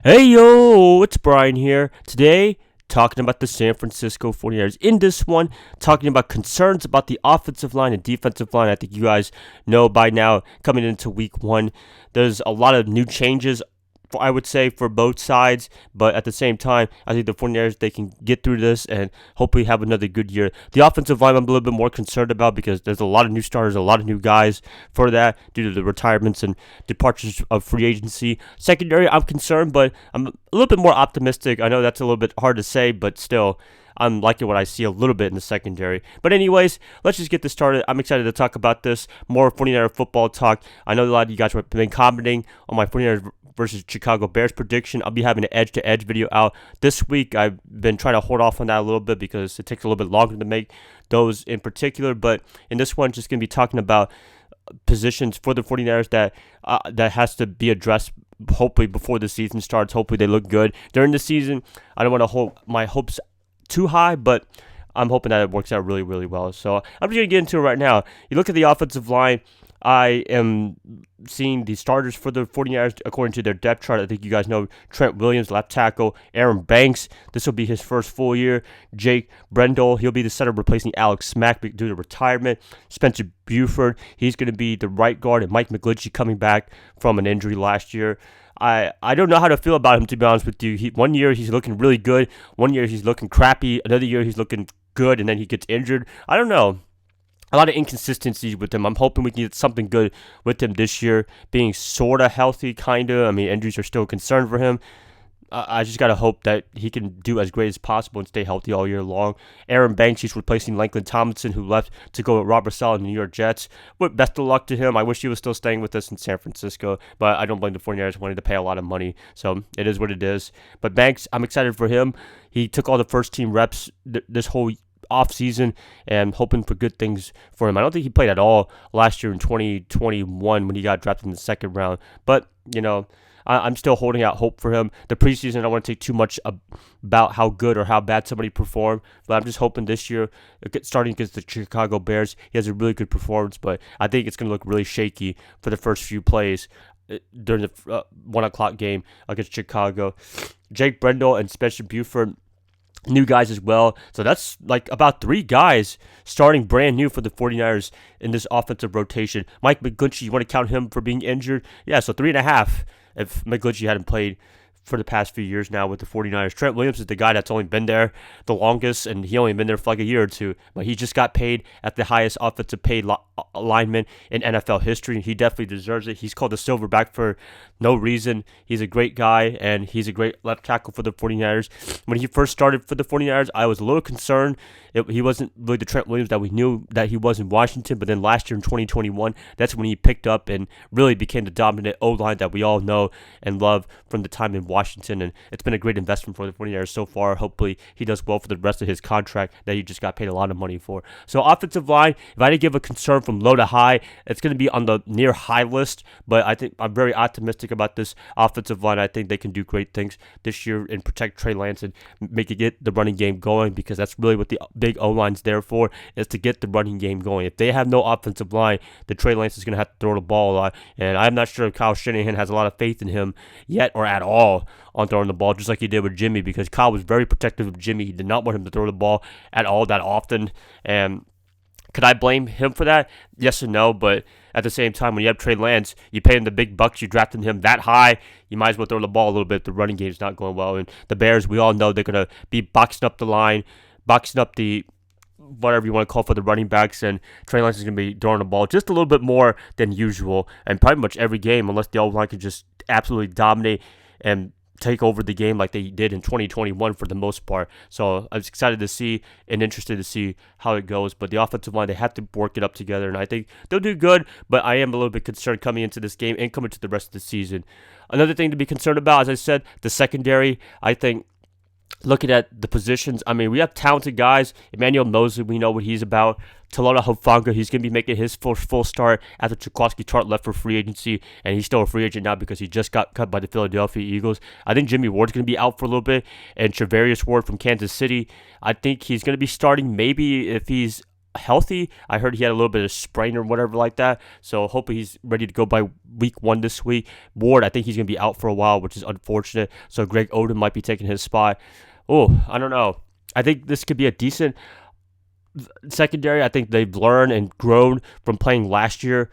Hey yo, it's Brian here. Today, talking about the San Francisco 49ers. In this one, talking about concerns about the offensive line and defensive line. I think you guys know by now, coming into week one, there's a lot of new changes, I would say, for both sides. But at the same time, I think the 49ers, they can get through this and hopefully have another good year. The offensive line, I'm a little bit more concerned about because there's a lot of new starters, a lot of new guys for that due to the retirements and departures of free agency. Secondary, I'm concerned, but I'm a little bit more optimistic. I know that's a little bit hard to say, but still, I'm liking what I see a little bit in the secondary. But anyways, let's just get this started. I'm excited to talk about this. More 49er football talk. I know a lot of you guys have been commenting on my 49ers versus Chicago Bears prediction. I'll be having an edge-to-edge video out this week. I've been trying to hold off on that a little bit because it takes a little bit longer to make those in particular. But in this one, just going to be talking about positions for the 49ers that has to be addressed hopefully before the season starts. Hopefully they look good during the season. I don't want to hold my hopes too high, but I'm hoping that it works out really, really well. So I'm just going to get into it right now. You look at the offensive line. I am seeing the starters for the 49ers according to their depth chart. I think you guys know Trent Williams, left tackle. Aaron Banks, this will be his first full year. Jake Brendel, he'll be the center replacing Alex Mack due to retirement. Spencer Buford, he's going to be the right guard. And Mike McGlinchey coming back from an injury last year. I don't know how to feel about him, to be honest with you. One year he's looking really good. One year he's looking crappy. Another year he's looking good, and then he gets injured. I don't know. A lot of inconsistencies with him. I'm hoping we can get something good with him this year, being sort of healthy, kind of. I mean, injuries are still a concern for him. I just got to hope that he can do as great as possible and stay healthy all year long. Aaron Banks, he's replacing Laken Tomlinson, who left to go with Robert Saleh in the New York Jets. But best of luck to him. I wish he was still staying with us in San Francisco, but I don't blame the 49ers wanting to pay a lot of money, so it is what it is. But Banks, I'm excited for him. He took all the first-team reps this whole off season and hoping for good things for him. I don't think he played at all last year in 2021 when he got drafted in the second round, but I'm still holding out hope for him. The preseason, I don't want to take too much about how good or how bad somebody performed, but I'm just hoping this year, starting against the Chicago Bears, he has a really good performance, but I think it's going to look really shaky for the first few plays during the 1 o'clock game against Chicago. Jake Brendel and Spencer Buford, new guys as well. So that's like about 3 guys starting brand new for the 49ers in this offensive rotation. Mike McGlinchey, you want to count him for being injured? Yeah, so 3.5 if McGlinchey hadn't played for the past few years now with the 49ers. Trent Williams is the guy that's only been there the longest, and he only been there for like a year or two, but he just got paid at the highest offensive paid lineman in NFL history. He definitely deserves it. He's called the Silverback for no reason. He's a great guy, and he's a great left tackle for the 49ers. When he first started for the 49ers, I was a little concerned. He wasn't really the Trent Williams that we knew that he was in Washington, but then last year in 2021, that's when he picked up and really became the dominant O-line that we all know and love from the time in Washington, and it's been a great investment for the 49ers so far. Hopefully, he does well for the rest of his contract that he just got paid a lot of money for. So, offensive line, if I had to give a concern from low to high, it's going to be on the near high list, but I think I'm very optimistic about this offensive line. I think they can do great things this year and protect Trey Lance and make it get the running game going, because that's really what the big O-line's there for, is to get the running game going. If they have no offensive line, then Trey Lance is going to have to throw the ball a lot, and I'm not sure if Kyle Shanahan has a lot of faith in him yet or at all on throwing the ball, just like he did with Jimmy, because Kyle was very protective of Jimmy. He did not want him to throw the ball at all that often, and could I blame him for that? Yes and no, but at the same time, when you have Trey Lance, you pay him the big bucks, you drafted him that high, you might as well throw the ball a little bit. The running game's not going well, and the Bears, we all know they're going to be boxing up the line, boxing up the whatever you want to call for the running backs, and Trey Lance is going to be throwing the ball just a little bit more than usual, and pretty much every game, unless the O-line can just absolutely dominate and take over the game like they did in 2021 for the most part. So I was excited to see and interested to see how it goes. But the offensive line, they have to work it up together, and I think they'll do good, but I am a little bit concerned coming into this game and coming to the rest of the season. Another thing to be concerned about, as I said, the secondary. I think looking at the positions, I mean, we have talented guys. Emmanuel Mosley, we know what he's about. Talanoa Hufanga, he's going to be making his first full start after Jaquiski Tartt left for free agency, and he's still a free agent now because he just got cut by the Philadelphia Eagles. I think Jimmy Ward's going to be out for a little bit, and Charvarius Ward from Kansas City, I think he's going to be starting maybe if he's healthy. I heard he had a little bit of sprain or whatever like that. So hopefully he's ready to go by week 1 this week. Ward, I think he's going to be out for a while, which is unfortunate. So Greg Odum might be taking his spot. Oh, I don't know. I think this could be a decent secondary. I think they've learned and grown from playing last year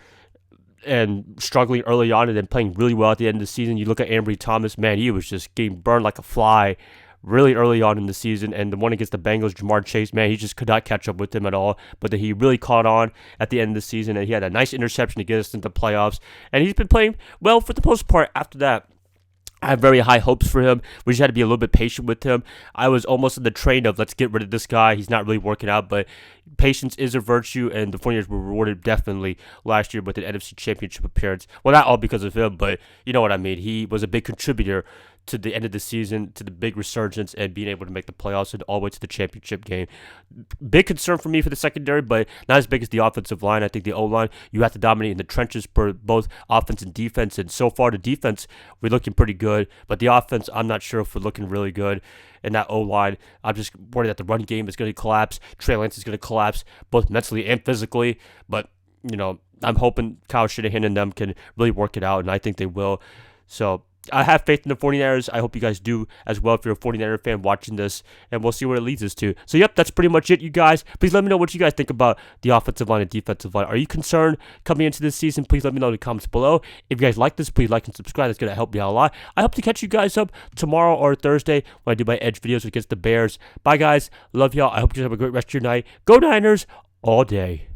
and struggling early on and then playing really well at the end of the season. You look at Ambry Thomas, man, he was just getting burned like a fly really early on in the season. And the one against the Bengals, Jamar Chase, man, he just could not catch up with him at all. But then he really caught on at the end of the season, and he had a nice interception to get us into the playoffs. And he's been playing well for the most part after that. I have very high hopes for him. We just had to be a little bit patient with him. I was almost in the train of let's get rid of this guy. He's not really working out, but patience is a virtue, and the 49ers were rewarded definitely last year with an NFC Championship appearance. Well, not all because of him, but you know what I mean. He was a big contributor to the end of the season, to the big resurgence, and being able to make the playoffs and all the way to the championship game. Big concern for me for the secondary, but not as big as the offensive line. I think the O-line, you have to dominate in the trenches for both offense and defense, and so far the defense, we're looking pretty good, but the offense, I'm not sure if we're looking really good. And that O-line, I'm just worried that the run game is going to collapse. Trey Lance is going to collapse, both mentally and physically, but, I'm hoping Kyle Shanahan and them can really work it out, and I think they will. So I have faith in the 49ers. I hope you guys do as well if you're a 49er fan watching this, and we'll see where it leads us to. So, yep, that's pretty much it, you guys. Please let me know what you guys think about the offensive line and defensive line. Are you concerned coming into this season? Please let me know in the comments below. If you guys like this, please like and subscribe. That's going to help me out a lot. I hope to catch you guys up tomorrow or Thursday when I do my Edge videos against the Bears. Bye, guys. Love y'all. I hope you have a great rest of your night. Go Niners all day.